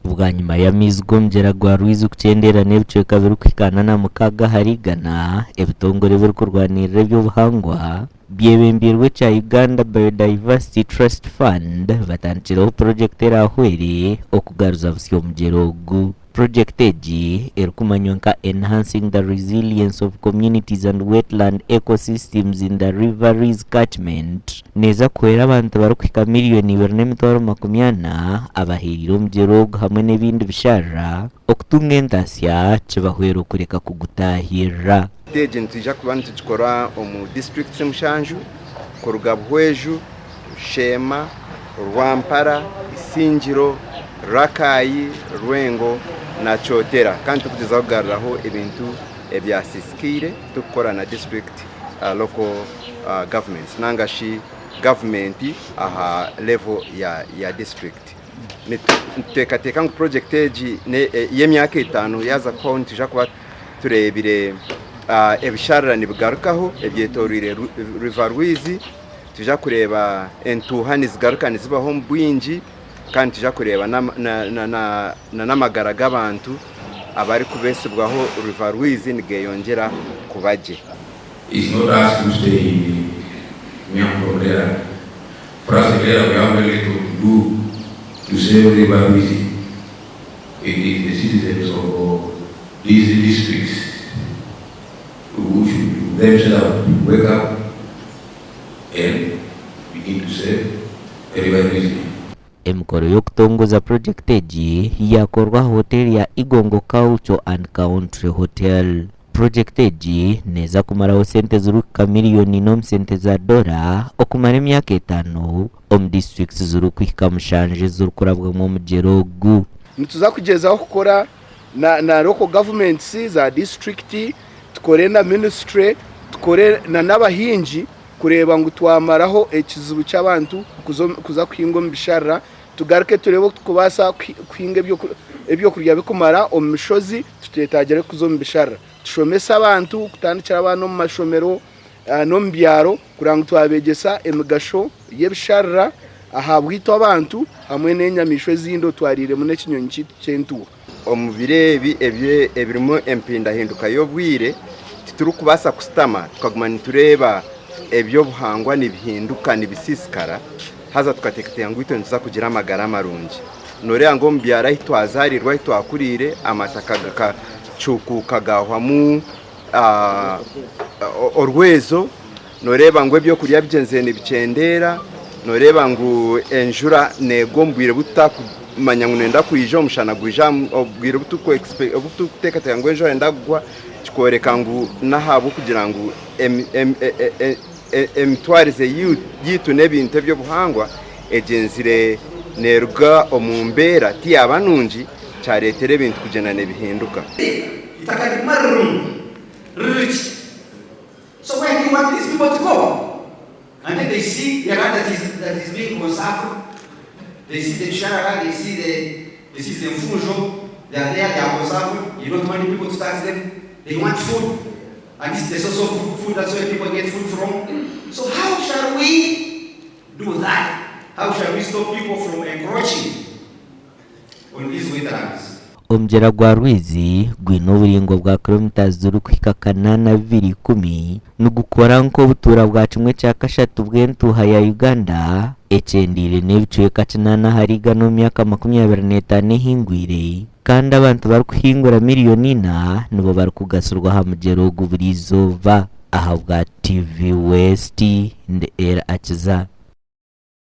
ubwa nyuma ya mizgo mjera gwa Rwizi kucendera n'ebicweka birukikana na mukaga harigana ebitongore biri kurwanirira by'ubuhangwa byebembirwe cha Uganda Biodiversity Trust Fund batandikiraho project erahwere okugaruza busyo mjerogu. Project eji erikumanywa nka Enhancing the Resilience of Communities and Wetland Ecosystems in the River's Catchment neza kwera abantu barukwika miliyoni 280 abahiriro mjerogu hamwe n'ebindi bishara okutunga entasya kibahwera kureka kugutahira. Teje ntija kubana tukikora omu district Mushanju, Korugabweju, Shema, Rwampara, Isingiro, Rakayi, Rwengo na Chotera kandi tukugezaho kugaruraho ibintu ebyasisikire tukora na district local governments nangashi government aha level ya district. Niteka ngo project eji y'emyaka 5 yaza ko tija kuba turebire ebisharra nibigarukaho ebyetorire River Rwizi, tujya kureba entuhani zigaruka nizibaho mu bwinji kandi tujya kureba n'amagara g'abantu abari kubesebwaho River Rwizi nigeyongera kubaje. It's not us to stay in Nyampolera. For us there we have very little to do to save River Rwizi. It is the citizens of these districts who should themselves wake up and begin to save River Rwizi. Emikoro y'okutongoza project eji yakorwa hoteli ya Igongo Culture and Country Hotel. Project eji neza kumaraho sente zuruka miliyoni n'omusente za dola okumara emyaka 5 omu districts zurukwika mushanje zurukurabwamo omujerogu. Nituza kugezaho kukora na local governments za district, tukore na ministry, tukore na n'abahinji kureba ngo twamaraho ekizibu cy'abantu kuza kuhinga mu bishara, tugaruke turebe kubasa kuhinga ebyo kurya bikumara omu mishozi tutetagere kuzo mu bishara, tushomesa abantu kutandikira abantu mu mashomero no mu byaro kuranga twabegesa emigasho y'ebishara ahabwito abantu hamwe n'enyamisho zindo twarire mu nekinyonyi cy'entu. Omu birebi ebirimo empinda hinduka y'obwire tituru kubasa kustama tukaguma nitureba ebyo buhangwa nibihinduka nibisisikara haza tukatekete ngo ito kugira amagara marungi nore ngo mbyara hitwazarirwa hitwakurire amataka gakacukuka gahwamu orwezo noreba ngo ebyo kurya bigenze nibicendera noreba ngo enjura negombwire butakumanya ngo nenda kuyija omushana gwija obwire bututekete ngo enjura ndagwa kikoreka ngo nahabu kugira ngo emitwarize yitu n'ebintu ebyo buhangwa egenzire nerga omumbera ti abanungi cyaretere ebintu kugena nebihinduka. So when you want these people to go, and then they see the land that is being conserved, they see the shara, they see the mfujo, they are there, they are conserved. You don't want people to tax them. They want food, and this is the source of food. That's where people get food from. So how shall we do that? How shall we stop people from encroaching on these wetlands? Omjera gwa Rwizi gwino buringo bwa kilometers zurukwika 810 nugukora nko butura bwa kimwe cya kashatu bw'entuha ya Uganda ecendire n'ebicweka 8 hariga no myaka 25 hingwire kandi abantu bari kuhingura miliyoni 4 nibo bari kugasurwa ha mujerogu burizoba aha bwa TV West and Era Akiza.